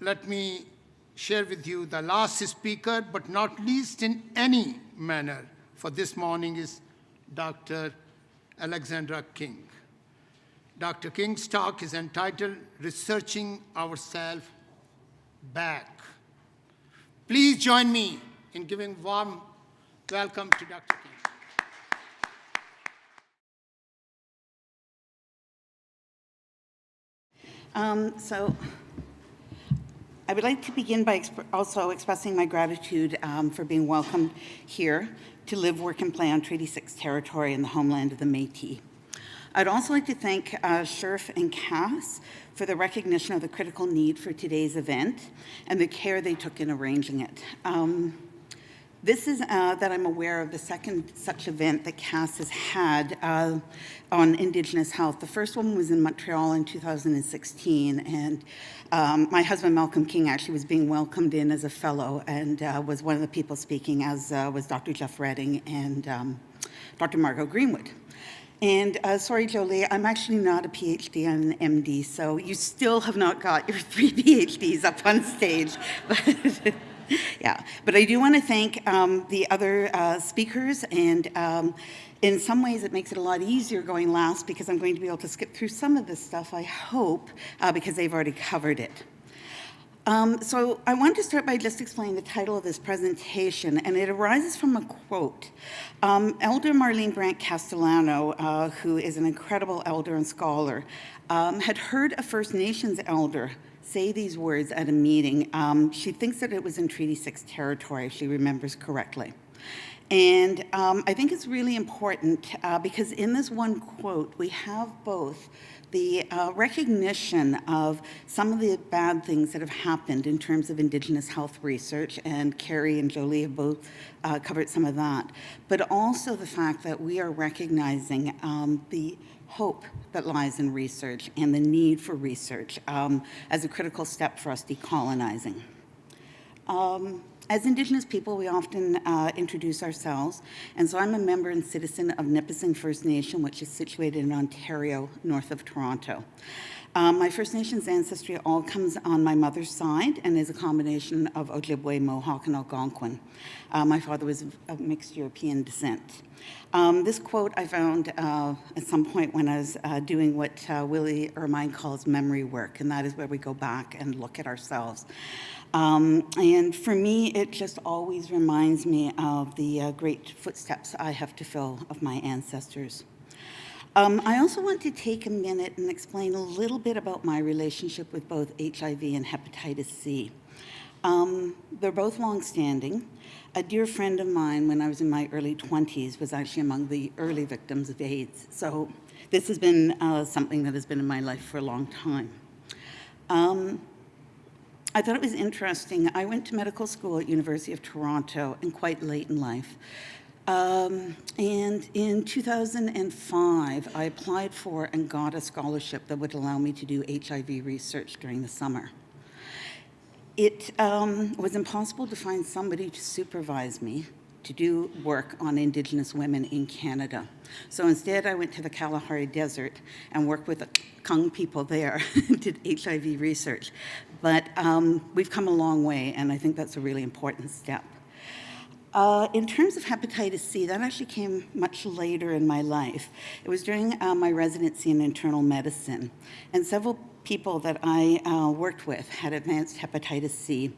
let me share with you the last speaker, but not least in any manner, for this morning is Dr. Alexandra King. Dr. King's talk is entitled, Researching Ourselves Back. Please join me in giving warm welcome to Dr. King. So I would like to begin by also expressing my gratitude for being welcomed here to live, work, and play on Treaty 6 territory in the homeland of the Métis. I'd also like to thank SHRF and CAHS for the recognition of the critical need for today's event and the care they took in arranging it. This is that I'm aware of the second such event that CAHS has had on Indigenous health. The first one was in Montreal in 2016, and my husband, Malcolm King, actually was being welcomed in as a fellow and was one of the people speaking, as was Dr. Jeff Redding and Dr. Margot Greenwood. And sorry, Jolie, I'm actually not a PhD, I'm an MD, so you still have not got your 3 PhDs up on stage. Yeah, but I do want to thank the other speakers, and in some ways it makes it a lot easier going last because I'm going to be able to skip through some of this stuff, I hope, because they've already covered it. So I want to start by just explaining the title of this presentation, and it arises from a quote. Elder Marlene Brandt Castellano, who is an incredible elder and scholar, had heard a First Nations elder say these words at a meeting. She thinks that it was in Treaty 6 territory, if she remembers correctly. And I think it's really important because in this one quote, we have both the recognition of some of the bad things that have happened in terms of Indigenous health research, and Carrie and Jolie have both covered some of that, but also the fact that we are recognizing the hope that lies in research and the need for research as a critical step for us decolonizing. As Indigenous people, we often introduce ourselves, and so I'm a member and citizen of Nipissing First Nation, which is situated in Ontario, north of Toronto. My First Nations ancestry all comes on my mother's side and is a combination of Ojibwe, Mohawk, and Algonquin. My father was of mixed European descent. This quote I found at some point when I was doing what Willie Ermine calls memory work, and that is where we go back and look at ourselves. And for me, it just always reminds me of the great footsteps I have to fill of my ancestors. I also want to take a minute and explain a little bit about my relationship with both HIV and hepatitis C. They're both long-standing. A dear friend of mine, when I was in my early 20s, was actually among the early victims of AIDS. So this has been something that has been in my life for a long time. I thought it was interesting. I went to medical school at University of Toronto and quite late in life. And in 2005, I applied for and got a scholarship that would allow me to do HIV research during the summer. It was impossible to find somebody to supervise me to do work on Indigenous women in Canada. So instead, I went to the Kalahari Desert and worked with the Kung people there, did HIV research. But we've come a long way, and I think that's a really important step. In terms of hepatitis C, that actually came much later in my life. It was during my residency in internal medicine, and several people that I worked with had advanced hepatitis C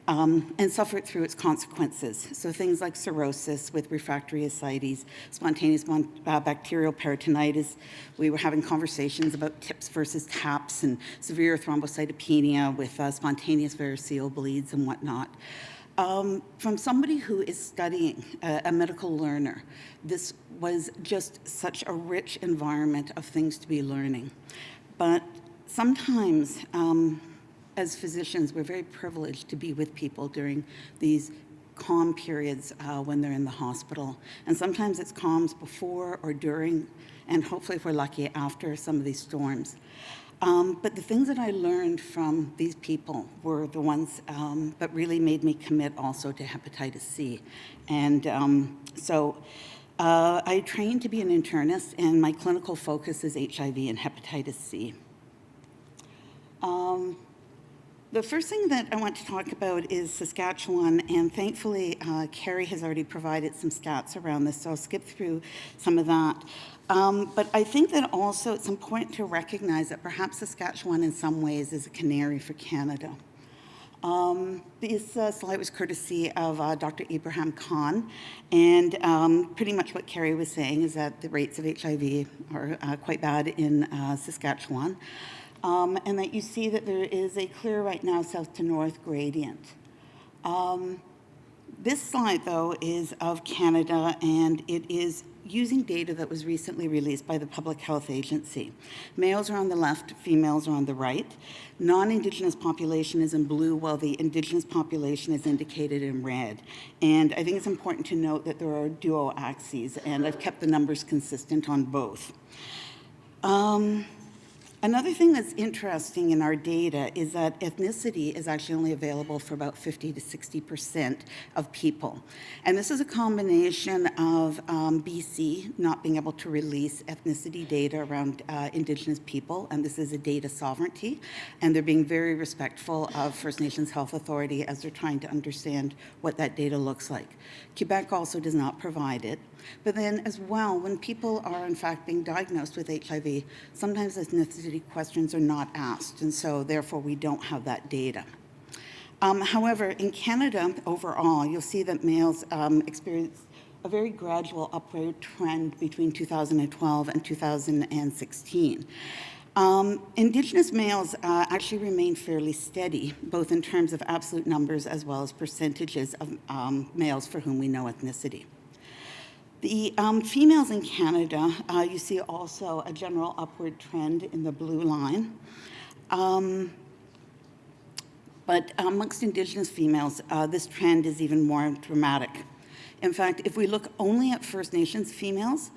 and suffered through its consequences. So things like cirrhosis with refractory ascites, spontaneous bacterial peritonitis. We were having conversations about TIPS versus TAPS and severe thrombocytopenia with spontaneous variceal bleeds and whatnot. From somebody who is studying, a medical learner, this was just such a rich environment of things to be learning. But sometimes, as physicians, we're very privileged to be with people during these calm periods when they're in the hospital. And sometimes it's calms before or during, and hopefully if we're lucky, after some of these storms. But the things that I learned from these people were the ones that really made me commit also to hepatitis C. And so I trained to be an internist, and my clinical focus is HIV and hepatitis C. The first thing that I want to talk about is Saskatchewan, and thankfully Carrie has already provided some stats around this, so I'll skip through some of that. But I think that also it's important to recognize that perhaps Saskatchewan in some ways is a canary for Canada. This slide was courtesy of Dr. Abraham Khan, and pretty much what Carrie was saying is that the rates of HIV are quite bad in Saskatchewan, and that you see that there is a clear right now south to north gradient. This slide, though, is of Canada, and it is using data that was recently released by the Public Health Agency. Males are on the left, females are on the right. Non-Indigenous population is in blue, while the Indigenous population is indicated in red. And I think it's important to note that there are dual axes, and I've kept the numbers consistent on both. Another thing that's interesting in our data is that ethnicity is actually only available for about 50 to 60% of people. And this is a combination of BC not being able to release ethnicity data around Indigenous people, and this is a data sovereignty, and they're being very respectful of First Nations Health Authority as they're trying to understand what that data looks like. Quebec also does not provide it. But then as well, when people are in fact being diagnosed with HIV, sometimes ethnicity questions are not asked, and so therefore we don't have that data. However, in Canada overall, you'll see that males experience a very gradual upward trend between 2012 and 2016. Indigenous males actually remain fairly steady, both in terms of absolute numbers as well as percentages of males for whom we know ethnicity. The females in Canada, you see also a general upward trend in the blue line. But amongst Indigenous females, this trend is even more dramatic. In fact, if we look only at First Nations females,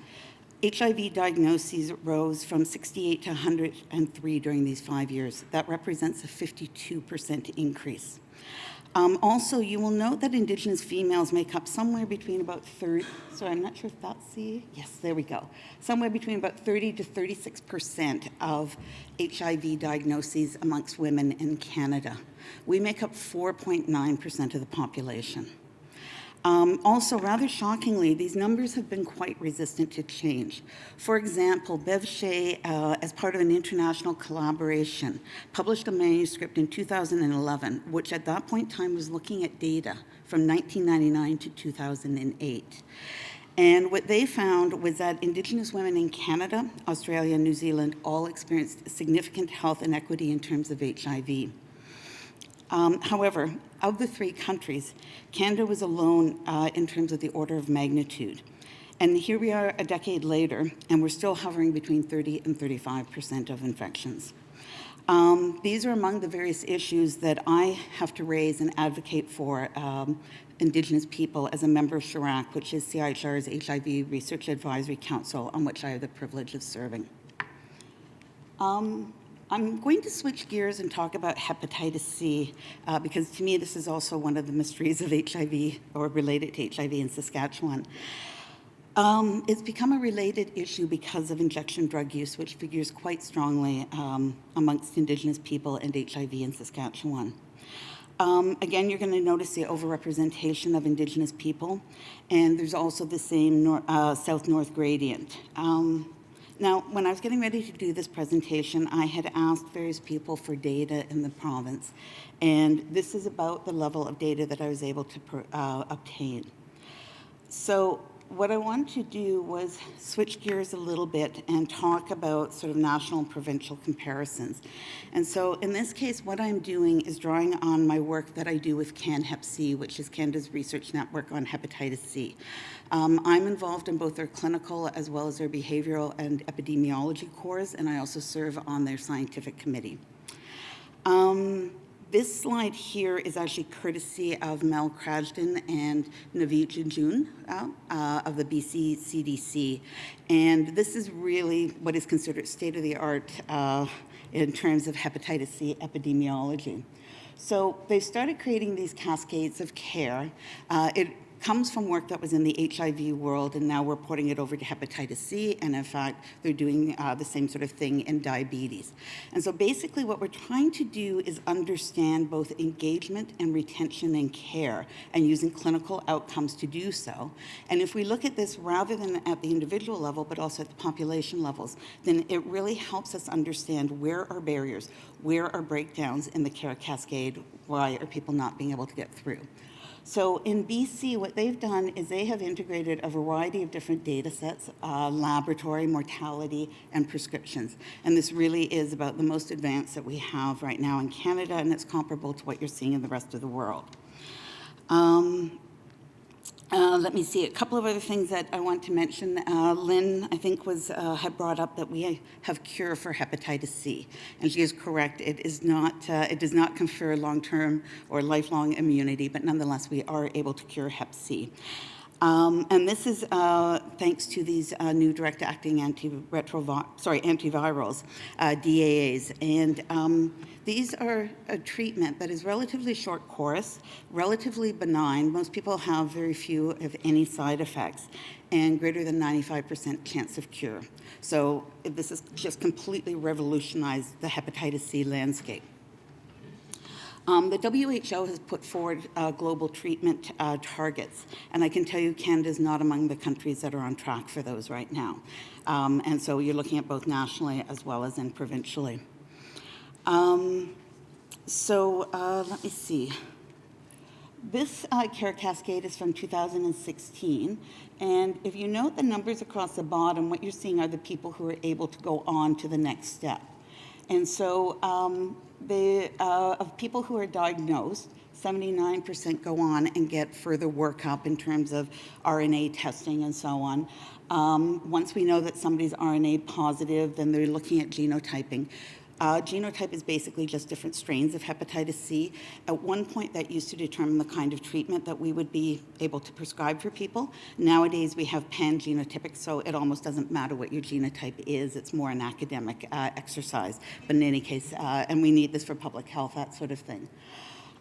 HIV diagnoses rose from 68 to 103 during these 5 years. That represents a 52% increase. Also, you will note that Indigenous females make up somewhere between about 30, sorry, I'm not sure if that's C, yes, there we go. Somewhere between about 30 to 36% of HIV diagnoses amongst women in Canada. We make up 4.9% of the population. Also, rather shockingly, these numbers have been quite resistant to change. For example, Bev Shea, as part of an international collaboration, published a manuscript in 2011, which at that point in time was looking at data from 1999 to 2008. And what they found was that Indigenous women in Canada, Australia, and New Zealand all experienced significant health inequity in terms of HIV. However, of the 3 countries, Canada was alone in terms of the order of magnitude. And here we are a decade later, and we're still hovering between 30 and 35% of infections. These are among the various issues that I have to raise and advocate for Indigenous people as a member of SHRF, which is CIHR's HIV Research Advisory Council, on which I have the privilege of serving. I'm going to switch gears and talk about hepatitis C, because to me this is also one of the mysteries of HIV, or related to HIV in Saskatchewan. It's become a related issue because of injection drug use, which figures quite strongly amongst Indigenous people and HIV in Saskatchewan. Again, you're going to notice the overrepresentation of Indigenous people, and there's also the same south-north gradient. Now, when I was getting ready to do this presentation, I had asked various people for data in the province, and this is about the level of data that I was able to obtain. So what I wanted to do was switch gears a little bit and talk about sort of national and provincial comparisons. And so in this case, what I'm doing is drawing on my work that I do with CAHS, which is Canada's research network on hepatitis C. I'm involved in both their clinical as well as their behavioral and epidemiology cores, and I also serve on their scientific committee. This slide here is actually courtesy of Mel Cragdon and Naveed Jejun of the BC CDC. And this is really what is considered state-of-the-art in terms of hepatitis C epidemiology. So they started creating these cascades of care. It comes from work that was in the HIV world, and now we're porting it over to hepatitis C, and in fact, they're doing the same sort of thing in diabetes. And so basically what we're trying to do is understand both engagement and retention and care, and using clinical outcomes to do so. And if we look at this rather than at the individual level, but also at the population levels, then it really helps us understand where are barriers, where are breakdowns in the care cascade, why are people not being able to get through. So in BC, what they've done is they have integrated a variety of different data sets, laboratory, mortality, and prescriptions. And this really is about the most advanced that we have right now in Canada, and it's comparable to what you're seeing in the rest of the world. Let me see, a couple of other things that I want to mention. Lynn, I think, had brought up that we have cure for hepatitis C. And she is correct, it does not confer long-term or lifelong immunity, but nonetheless, we are able to cure hep C. And this is thanks to these new direct-acting antivirals, DAAs. And these are a treatment that is relatively short course, relatively benign. Most people have very few, if any, side effects, and greater than 95% chance of cure. So this has just completely revolutionized the hepatitis C landscape. The WHO has put forward global treatment targets, and I can tell you Canada is not among the countries that are on track for those right now. And so you're looking at both nationally as well as in provincially. Let me see. This care cascade is from 2016, and if you note the numbers across the bottom, what you're seeing are the people who are able to go on to the next step. And so of people who are diagnosed, 79% go on and get further workup in terms of RNA testing and so on. Once we know that somebody's RNA positive, then they're looking at genotyping. Genotype is basically just different strains of hepatitis C. At one point, that used to determine the kind of treatment that we would be able to prescribe for people. Nowadays, we have pan-genotypic, so it almost doesn't matter what your genotype is. It's more an academic exercise. But in any case, and we need this for public health, that sort of thing.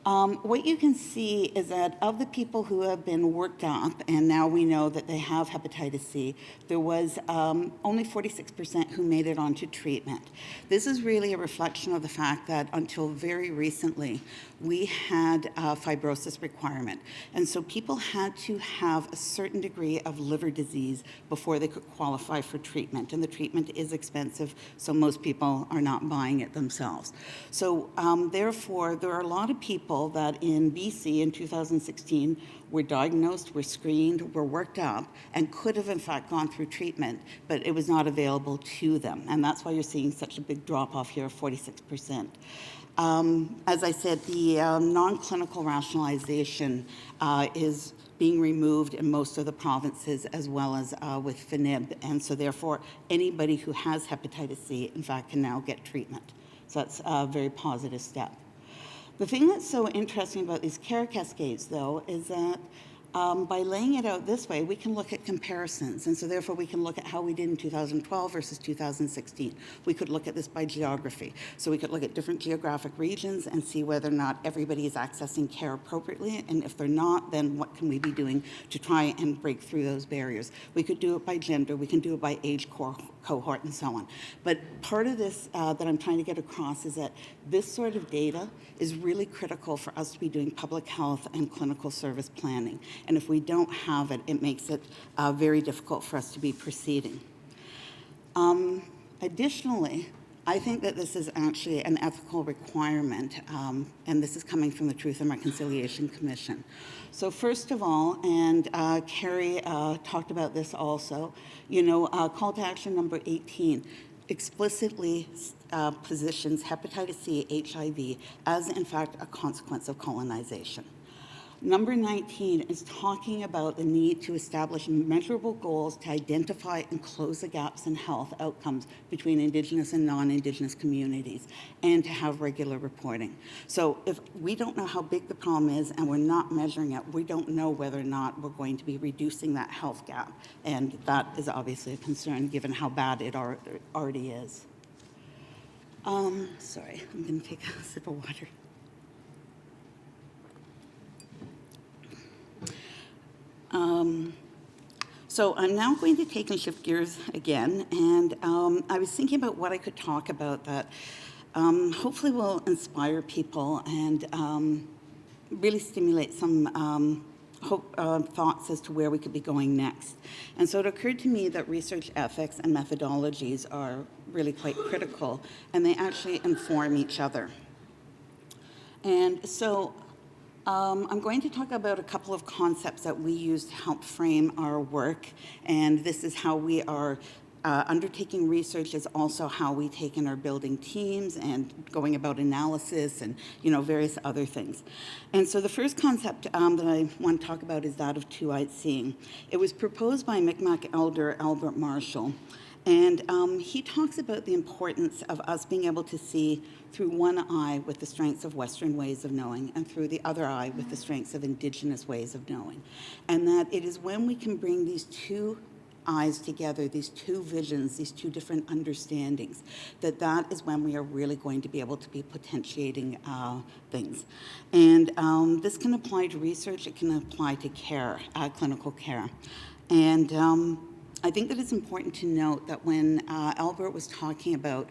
What you can see is that of the people who have been worked up, and now we know that they have hepatitis C, there was only 46% who made it onto treatment. This is really a reflection of the fact that until very recently, we had a fibrosis requirement. And so people had to have a certain degree of liver disease before they could qualify for treatment. And the treatment is expensive, so most people are not buying it themselves. So therefore, there are a lot of people that in BC in 2016 were diagnosed, were screened, were worked up, and could have in fact gone through treatment, but it was not available to them. And that's why you're seeing such a big drop off here of 46%. As I said, the non-clinical rationalization is being removed in most of the provinces, as well as with FNIB. And so therefore, anybody who has hepatitis C, in fact, can now get treatment. So that's a very positive step. The thing that's so interesting about these care cascades, though, is that by laying it out this way, we can look at comparisons. And so therefore, we can look at how we did in 2012 versus 2016. We could look at this by geography. So we could look at different geographic regions and see whether or not everybody is accessing care appropriately. And if they're not, then what can we be doing to try and break through those barriers? We could do it by gender. We can do it by age cohort and so on. But part of this that I'm trying to get across is that this sort of data is really critical for us to be doing public health and clinical service planning. And if we don't have it, it makes it very difficult for us to be proceeding. Additionally, I think that this is actually an ethical requirement, and this is coming from the Truth and Reconciliation Commission. So first of all, and Carrie talked about this also, call to action number 18 explicitly positions hepatitis C, HIV as in fact a consequence of colonization. Number 19 is talking about the need to establish measurable goals to identify and close the gaps in health outcomes between Indigenous and non-Indigenous communities, and to have regular reporting. So if we don't know how big the problem is and we're not measuring it, we don't know whether or not we're going to be reducing that health gap. And that is obviously a concern given how bad it already is. Sorry, I'm going to take a sip of water. So I'm now going to take and shift gears again, and I was thinking about what I could talk about that hopefully will inspire people and really stimulate some thoughts as to where we could be going next. And so it occurred to me that research ethics and methodologies are really quite critical, and they actually inform each other. And so I'm going to talk about a couple of concepts that we use to help frame our work, and this is how we are undertaking research, is also how we take and are building teams and going about analysis and various other things. And so the first concept that I want to talk about is that of two-eyed seeing. It was proposed by Mi'kmaq elder Albert Marshall. And he talks about the importance of us being able to see through one eye with the strengths of Western ways of knowing and through the other eye with the strengths of Indigenous ways of knowing. And that it is when we can bring these two eyes together, these two visions, these two different understandings, that is when we are really going to be able to be potentiating things. And this can apply to research, it can apply to care, clinical care. And I think that it's important to note that when Albert was talking about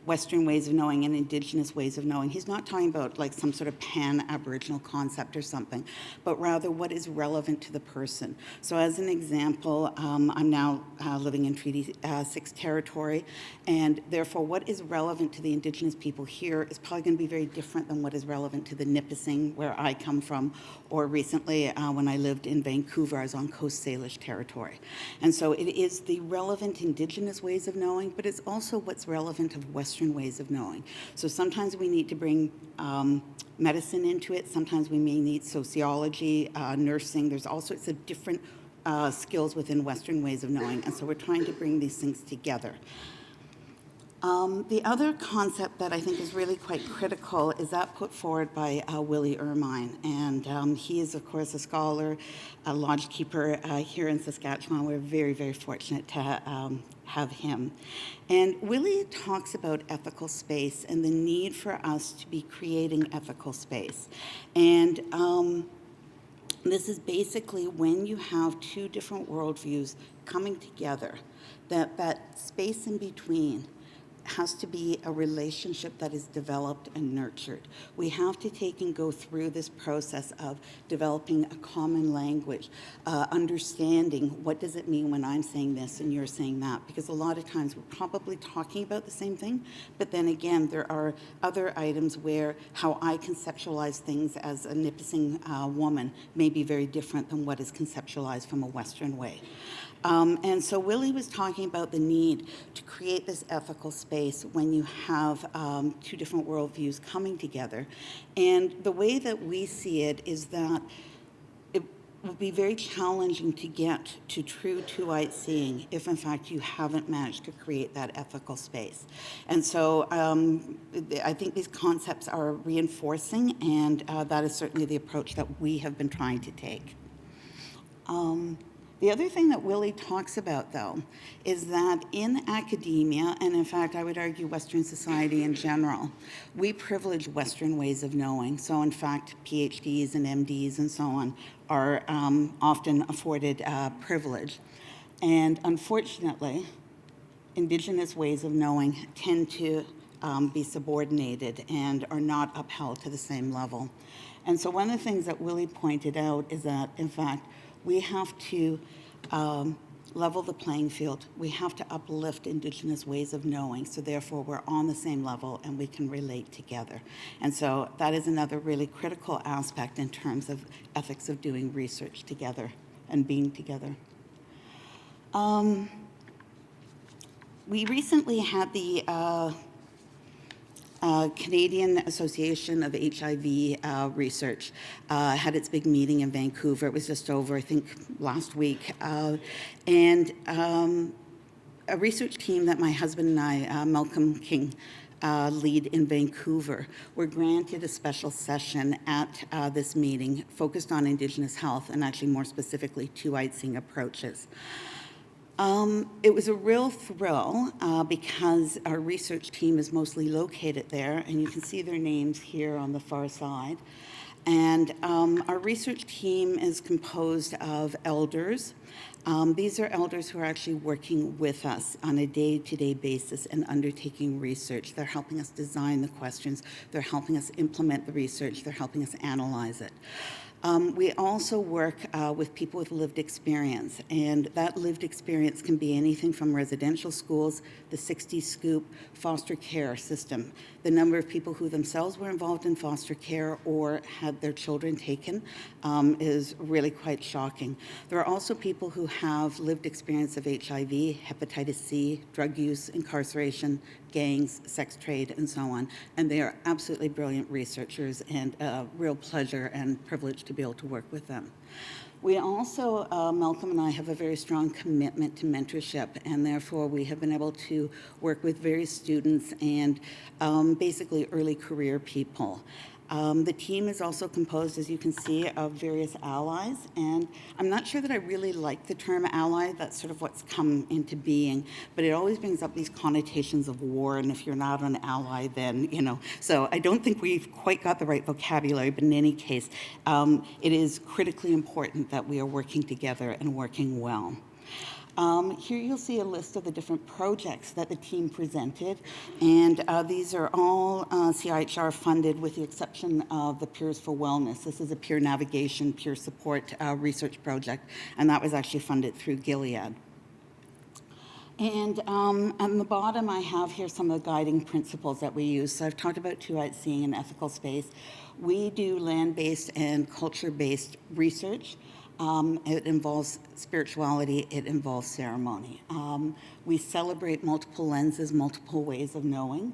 Western ways of knowing and Indigenous ways of knowing, he's not talking about like some sort of pan-Aboriginal concept or something, but rather what is relevant to the person. So as an example, I'm now living in Treaty 6 territory, and therefore what is relevant to the Indigenous people here is probably going to be very different than what is relevant to the Nipissing, where I come from, or recently when I lived in Vancouver, I was on Coast Salish territory. And so it is the relevant Indigenous ways of knowing, but it's also what's relevant of Western ways of knowing. So sometimes we need to bring medicine into it, sometimes we may need sociology, nursing. There's all sorts of different skills within Western ways of knowing, and so we're trying to bring these things together. The other concept that I think is really quite critical is that put forward by Willie Ermine. And he is, of course, a scholar, a lodge keeper here in Saskatchewan. We're very, very fortunate to have him. And Willie talks about ethical space and the need for us to be creating ethical space. And this is basically when you have two different worldviews coming together, that space in between has to be a relationship that is developed and nurtured. We have to take and go through this process of developing a common language, understanding what does it mean when I'm saying this and you're saying that, because a lot of times we're probably talking about the same thing, but then again, there are other items where how I conceptualize things as a Nipissing woman may be very different than what is conceptualized from a Western way. And so Willie was talking about the need to create this ethical space when you have two different worldviews coming together. And the way that we see it is that it would be very challenging to get to true two-eyed seeing if, in fact, you haven't managed to create that ethical space. And so I think these concepts are reinforcing, and that is certainly the approach that we have been trying to take. The other thing that Willie talks about, though, is that in academia, and in fact, I would argue Western society in general, we privilege Western ways of knowing. So in fact, PhDs and MDs and so on are often afforded privilege. And unfortunately, Indigenous ways of knowing tend to be subordinated and are not upheld to the same level. And so one of the things that Willie pointed out is that, in fact, we have to level the playing field. We have to uplift Indigenous ways of knowing, so therefore we're on the same level and we can relate together. And so that is another really critical aspect in terms of ethics of doing research together and being together. We recently had the Canadian Association of HIV Research had its big meeting in Vancouver. It was just over, I think, last week. And a research team that my husband and I, Malcolm King, lead in Vancouver, were granted a special session at this meeting focused on Indigenous health and actually more specifically two-eyed seeing approaches. It was a real thrill because our research team is mostly located there, and you can see their names here on the far side. And our research team is composed of elders. These are elders who are actually working with us on a day-to-day basis and undertaking research. They're helping us design the questions. They're helping us implement the research. They're helping us analyze it. We also work with people with lived experience, and that lived experience can be anything from residential schools, the 60 Scoop, foster care system. The number of people who themselves were involved in foster care or had their children taken is really quite shocking. There are also people who have lived experience of HIV, hepatitis C, drug use, incarceration, gangs, sex trade, and so on. And they are absolutely brilliant researchers, and a real pleasure and privilege to be able to work with them. We also, Malcolm and I, have a very strong commitment to mentorship, and therefore we have been able to work with various students and basically early career people. The team is also composed, as you can see, of various allies, and I'm not sure that I really like the term ally. That's sort of what's come into being, but it always brings up these connotations of war, and if you're not an ally, then, you know. So I don't think we've quite got the right vocabulary, but in any case, it is critically important that we are working together and working well. Here you'll see a list of the different projects that the team presented, and these are all CIHR funded with the exception of the Peers for Wellness. This is a peer navigation, peer support research project, and that was actually funded through Gilead. And on the bottom, I have here some of the guiding principles that we use. So I've talked about seeing an ethical space. We do land-based and culture-based research. It involves spirituality, it involves ceremony. We celebrate multiple lenses, multiple ways of knowing.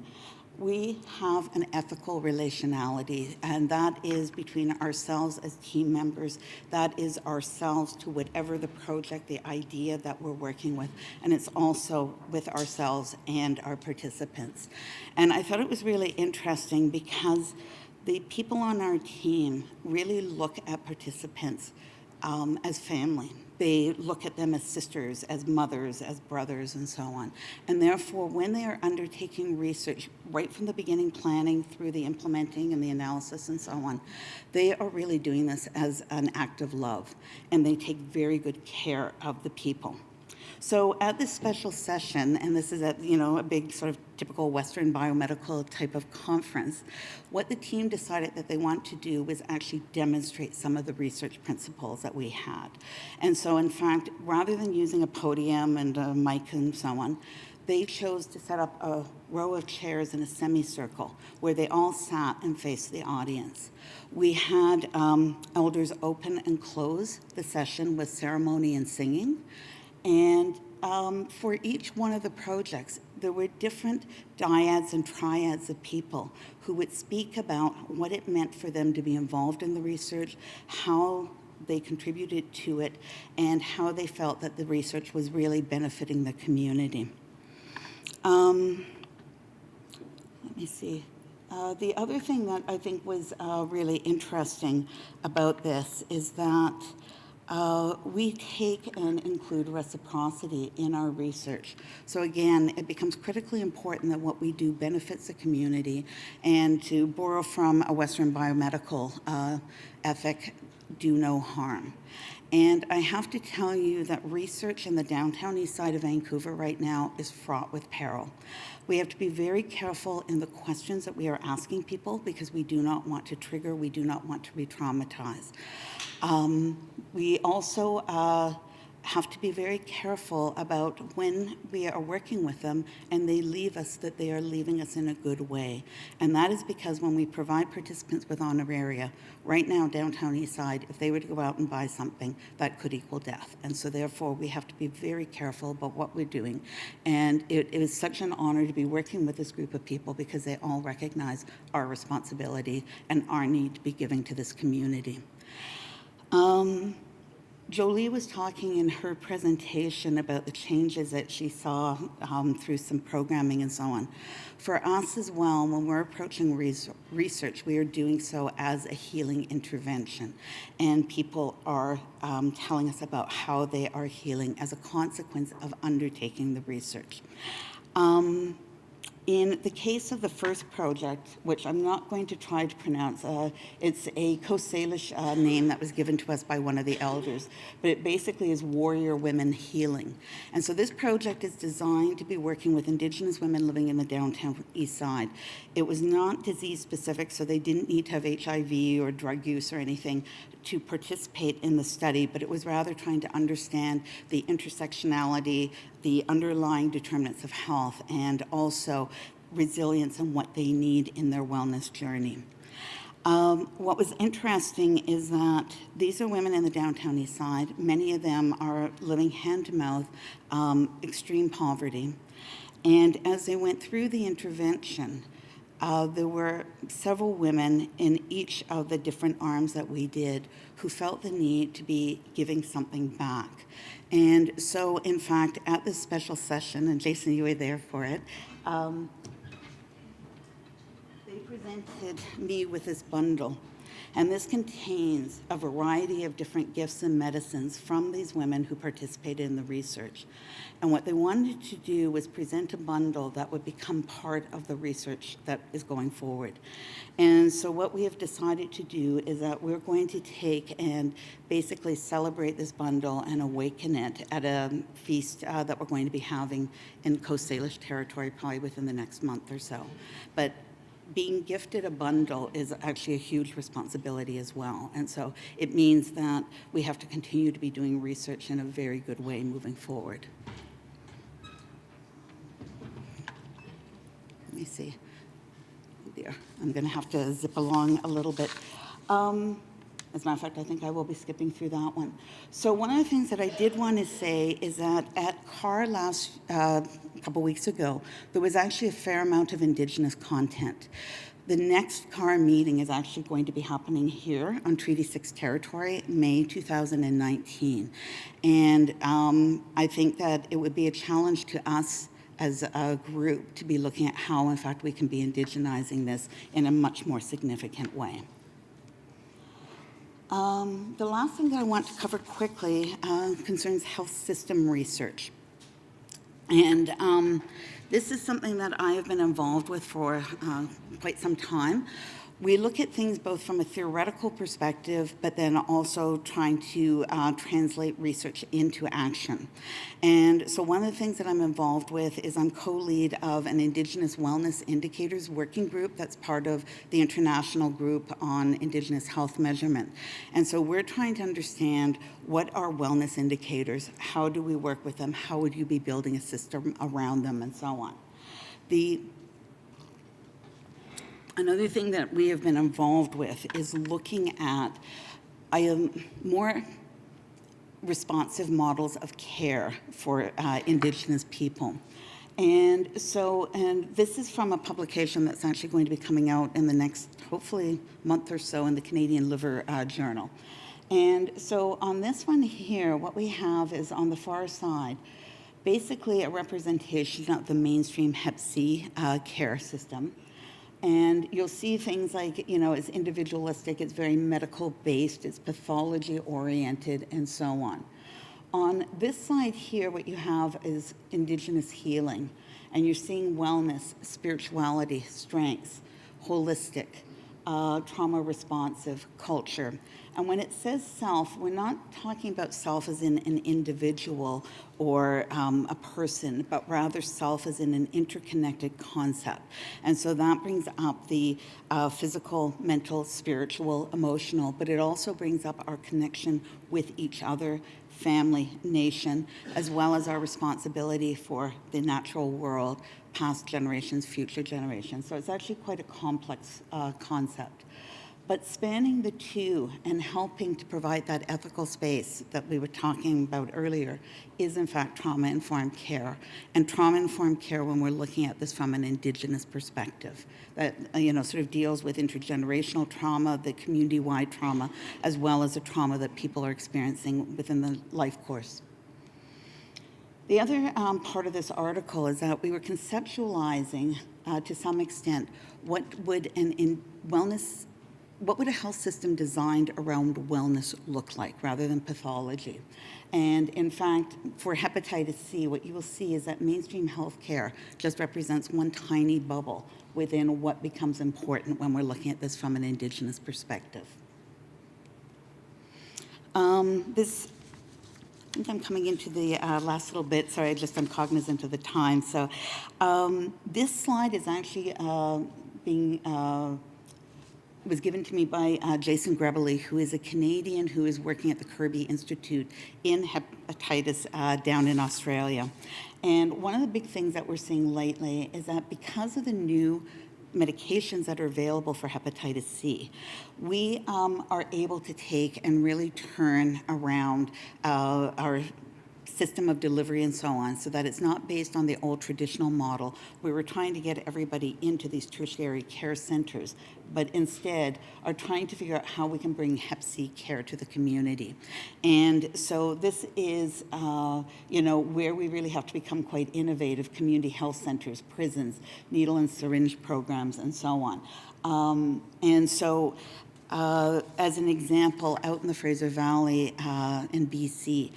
We have an ethical relationality, and that is between ourselves as team members. That is ourselves to whatever the project, the idea that we're working with, and it's also with ourselves and our participants. And I thought it was really interesting because the people on our team really look at participants as family. They look at them as sisters, as mothers, as brothers, and so on. And therefore, when they are undertaking research, right from the beginning planning through the implementing and the analysis and so on, they are really doing this as an act of love, and they take very good care of the people. So at this special session, and this is at, a big sort of typical Western biomedical type of conference, what the team decided that they want to do was actually demonstrate some of the research principles that we had. And so in fact, rather than using a podium and a mic and so on, they chose to set up a row of chairs in a semicircle where they all sat and faced the audience. We had elders open and close the session with ceremony and singing. And for each one of the projects, there were different dyads and triads of people who would speak about what it meant for them to be involved in the research, how they contributed to it, and how they felt that the research was really benefiting the community. Let me see. The other thing that I think was really interesting about this is that we take and include reciprocity in our research. So again, it becomes critically important that what we do benefits the community, and to borrow from a Western biomedical ethic, do no harm. And I have to tell you that research in the downtown east side of Vancouver right now is fraught with peril. We have to be very careful in the questions that we are asking people because we do not want to trigger, we do not want to re-traumatize. We also have to be very careful about when we are working with them and they leave us, that they are leaving us in a good way. And that is because when we provide participants with honoraria, right now downtown east side, if they were to go out and buy something, that could equal death. And so therefore we have to be very careful about what we're doing. And it is such an honor to be working with this group of people because they all recognize our responsibility and our need to be giving to this community. Jolie was talking in her presentation about the changes that she saw through some programming and so on. For us as well, when we're approaching research, we are doing so as a healing intervention. And people are telling us about how they are healing as a consequence of undertaking the research. In the case of the first project, which I'm not going to try to pronounce, it's a Coast Salish name that was given to us by one of the elders, but it basically is Warrior Women Healing. And so this project is designed to be working with Indigenous women living in the downtown east side. It was not disease specific, so they didn't need to have HIV or drug use or anything to participate in the study, but it was rather trying to understand the intersectionality, the underlying determinants of health, and also resilience and what they need in their wellness journey. What was interesting is that these are women in the downtown east side. Many of them are living hand-to-mouth, extreme poverty. And as they went through the intervention, there were several women in each of the different arms that we did who felt the need to be giving something back. And so, in fact, at this special session, and Jason, you were there for it, they presented me with this bundle. And this contains a variety of different gifts and medicines from these women who participated in the research. And what they wanted to do was present a bundle that would become part of the research that is going forward. And so what we have decided to do is that we're going to take and basically celebrate this bundle and awaken it at a feast that we're going to be having in Coast Salish territory probably within the next month or so. But being gifted a bundle is actually a huge responsibility as well. And so it means that we have to continue to be doing research in a very good way moving forward. Let me see. There. I'm going to have to zip along a little bit. As a matter of fact, I think I will be skipping through that one. So one of the things that I did want to say is that at CAR last couple weeks ago, there was actually a fair amount of Indigenous content. The next CAR meeting is actually going to be happening here on Treaty 6 territory, May 2019. And I think that it would be a challenge to us as a group to be looking at how, in fact, we can be indigenizing this in a much more significant way. The last thing that I want to cover quickly concerns health system research. And this is something that I have been involved with for quite some time. We look at things both from a theoretical perspective, but then also trying to translate research into action. And so one of the things that I'm involved with is I'm co-lead of an Indigenous Wellness Indicators Working Group that's part of the International Group on Indigenous Health Measurement. And so we're trying to understand what are wellness indicators, how do we work with them, how would you be building a system around them, and so on. Another thing that we have been involved with is looking at more responsive models of care for Indigenous people. And this is from a publication that's actually going to be coming out in the next, hopefully, month or so in the Canadian Liver Journal. And so on this one here, what we have is on the far side, basically a representation of the mainstream Hep C care system. And you'll see things like, you know, it's individualistic, it's very medical-based, it's pathology-oriented, and so on. On this side here, what you have is Indigenous healing, and you're seeing wellness, spirituality, strengths, holistic, trauma-responsive, culture. And when it says self, we're not talking about self as in an individual or a person, but rather self as in an interconnected concept. And so that brings up the physical, mental, spiritual, emotional, but it also brings up our connection with each other, family, nation, as well as our responsibility for the natural world, past generations, future generations. So it's actually quite a complex concept. But spanning the two and helping to provide that ethical space that we were talking about earlier is in fact trauma-informed care. And trauma-informed care, when we're looking at this from an Indigenous perspective, that sort of deals with intergenerational trauma, the community-wide trauma, as well as the trauma that people are experiencing within the life course. The other part of this article is that we were conceptualizing, to some extent, what would a health system designed around wellness look like rather than pathology? And in fact, for hepatitis C, what you will see is that mainstream healthcare just represents one tiny bubble within what becomes important when we're looking at this from an Indigenous perspective. I think I'm coming into the last little bit. Sorry, I'm cognizant of the time. So this slide is actually was given to me by Jason Grebely, who is a Canadian who is working at the Kirby Institute in hepatitis down in Australia. And one of the big things that we're seeing lately is that because of the new medications that are available for hepatitis C, we are able to take and really turn around our system of delivery and so on, so that it's not based on the old traditional model where we're trying to get everybody into these tertiary care centers, but instead are trying to figure out how we can bring Hep C care to the community. And so this is, where we really have to become quite innovative: community health centers, prisons, needle and syringe programs, and so on. As an example, out in the Fraser Valley in BC,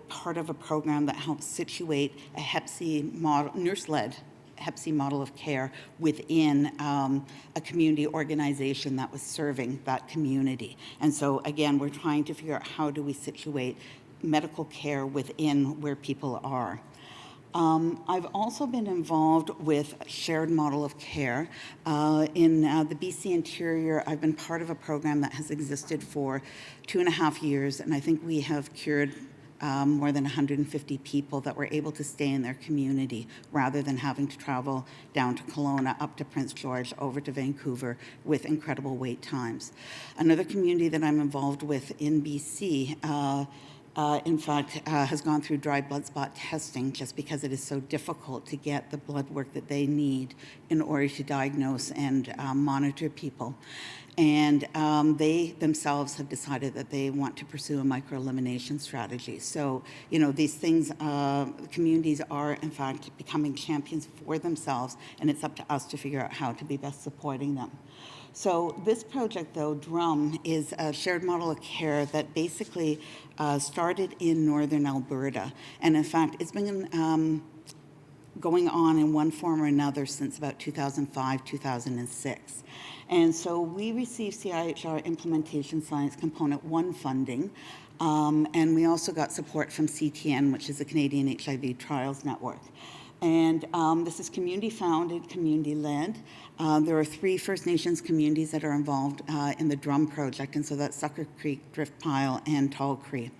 part of a program that helps situate a Hep C model, nurse-led Hep C model of care within a community organization that was serving that community. And so again, we're trying to figure out how do we situate medical care within where people are. I've also been involved with a shared model of care. In the BC Interior, I've been part of a program that has existed for 2.5 years, and I think we have cured more than 150 people that were able to stay in their community rather than having to travel down to Kelowna, up to Prince George, over to Vancouver with incredible wait times. Another community that I'm involved with in BC has gone through dry blood spot testing just because it is so difficult to get the blood work that they need in order to diagnose and monitor people. And they themselves have decided that they want to pursue a microelimination strategy. So, these things, communities are in fact becoming champions for themselves, and it's up to us to figure out how to be best supporting them. So this project, though, DRUM, is a shared model of care that basically started in northern Alberta. And in fact, it's been going on in one form or another since about 2005, 2006. And so we received CIHR Implementation Science Component 1 funding, and we also got support from CTN, which is the Canadian HIV Trials Network. And this is community-founded, community-led. There are 3 First Nations communities that are involved in the DRUM project, and so that's Sucker Creek, Drift Pile, and Tall Creek.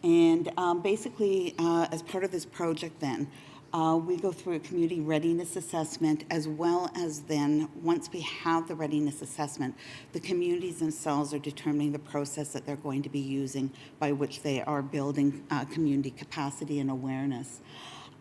And basically, as part of this project then, we go through a community readiness assessment, as well as then, once we have the readiness assessment, the communities themselves are determining the process that they're going to be using by which they are building community capacity and awareness.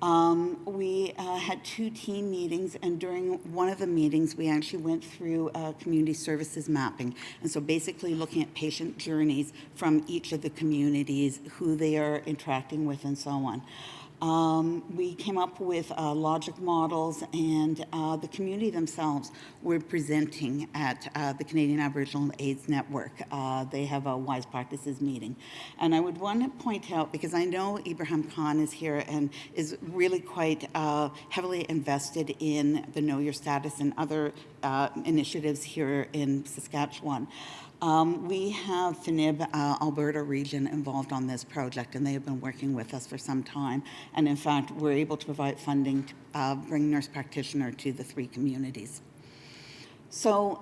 We had 2 team meetings, and during one of the meetings, we actually went through community services mapping. And so basically looking at patient journeys from each of the communities, who they are interacting with, and so on. We came up with logic models, and the community themselves were presenting at the Canadian Aboriginal AIDS Network. They have a Wise Practices meeting. And I would want to point out, because I know Ibrahim Khan is here and is really quite heavily invested in the Know Your Status and other initiatives here in Saskatchewan. We have FNIB Alberta region involved on this project, and they have been working with us for some time. And in fact, we're able to provide funding to bring nurse practitioner to the 3 communities. So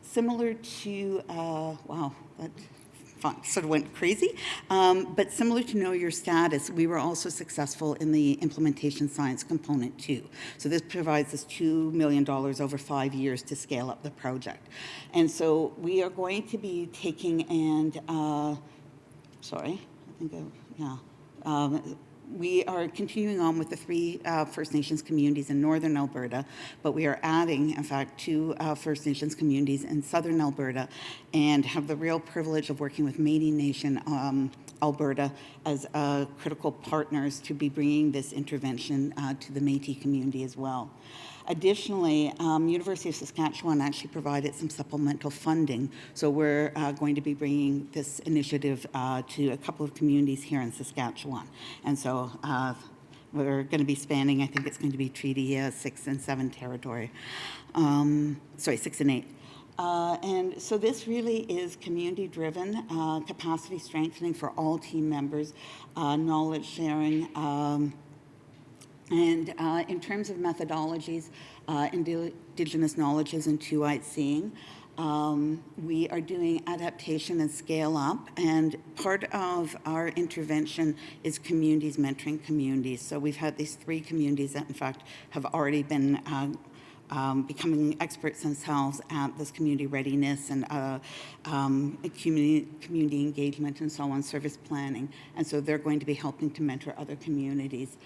similar to, wow, that sort of went crazy. But similar to Know Your Status, we were also successful in the implementation science component too. So this provides us $2 million over 5 years to scale up the project. And so we are going to be taking and, we are continuing on with the 3 First Nations communities in northern Alberta, but we are adding, in fact, 2 First Nations communities in southern Alberta, and have the real privilege of working with Métis Nation Alberta as critical partners to be bringing this intervention to the Métis community as well. Additionally, University of Saskatchewan actually provided some supplemental funding, so we're going to be bringing this initiative to a couple of communities here in Saskatchewan. And so we're going to be spanning, I think it's going to be Treaty 6 and 7 territory. 6 and 8. And so this really is community-driven, capacity strengthening for all team members, knowledge sharing, and in terms of methodologies, Indigenous knowledges and two-eyed seeing, we are doing adaptation and scale up, and part of our intervention is communities mentoring communities. So we've had these 3 communities that, in fact, have already been becoming experts themselves at this community readiness and community engagement and so on, service planning. And so they're going to be helping to mentor other communities.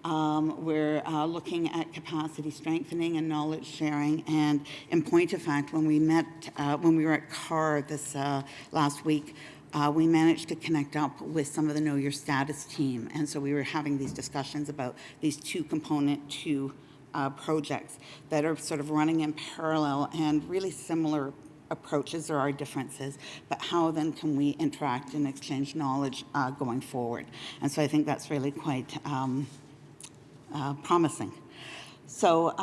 We're looking at capacity strengthening and knowledge sharing. And in point of fact, when we met, when we were at CAR this last week, we managed to connect up with some of the Know Your Status team. And so we were having these discussions about these 2 projects that are sort of running in parallel and really similar approaches. There are differences, but how then can we interact and exchange knowledge going forward? And so I think that's really quite promising. So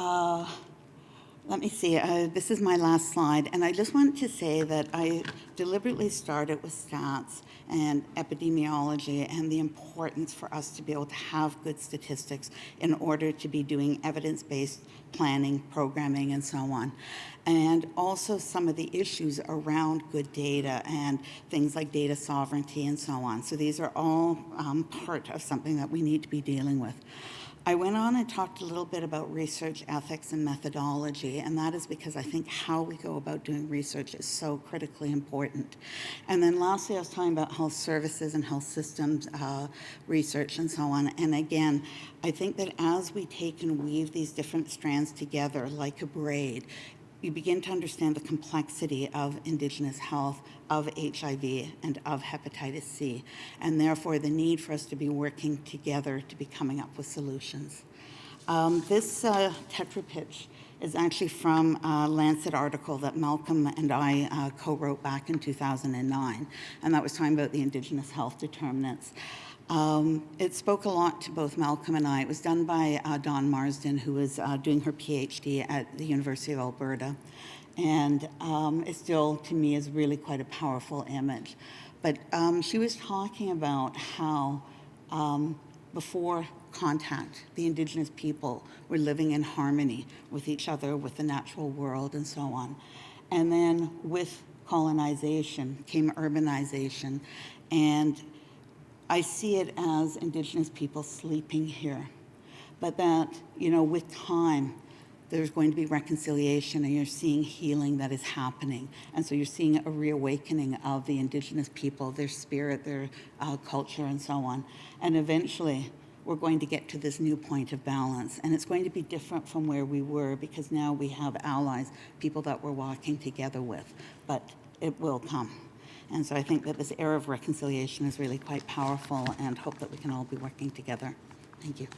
let me see, this is my last slide, and I just wanted to say that I deliberately started with stats and epidemiology and the importance for us to be able to have good statistics in order to be doing evidence-based planning, programming, and so on. And also some of the issues around good data and things like data sovereignty and so on. So these are all part of something that we need to be dealing with. I went on and talked a little bit about research ethics and methodology, and that is because I think how we go about doing research is so critically important. And then lastly, I was talking about health services and health systems research and so on. And again, I think that as we take and weave these different strands together like a braid, you begin to understand the complexity of Indigenous health, of HIV, and of hepatitis C, and therefore the need for us to be working together to be coming up with solutions. This Tetra pitch is actually from a Lancet article that Malcolm and I co-wrote back in 2009, and that was talking about the Indigenous health determinants. It spoke a lot to both Malcolm and I. It was done by Dawn Marsden, who was doing her PhD at the University of Alberta. And it still, to me, is really quite a powerful image. But she was talking about how before contact, the Indigenous people were living in harmony with each other, with the natural world, and so on. And then with colonization came urbanization, and I see it as Indigenous people sleeping here, but that, you know, with time, there's going to be reconciliation, and you're seeing healing that is happening. And so you're seeing a reawakening of the Indigenous people, their spirit, their culture, and so on. And eventually, we're going to get to this new point of balance. And it's going to be different from where we were, because now we have allies, people that we're walking together with. But it will come. And so I think that this era of reconciliation is really quite powerful, and hope that we can all be working together. Thank you.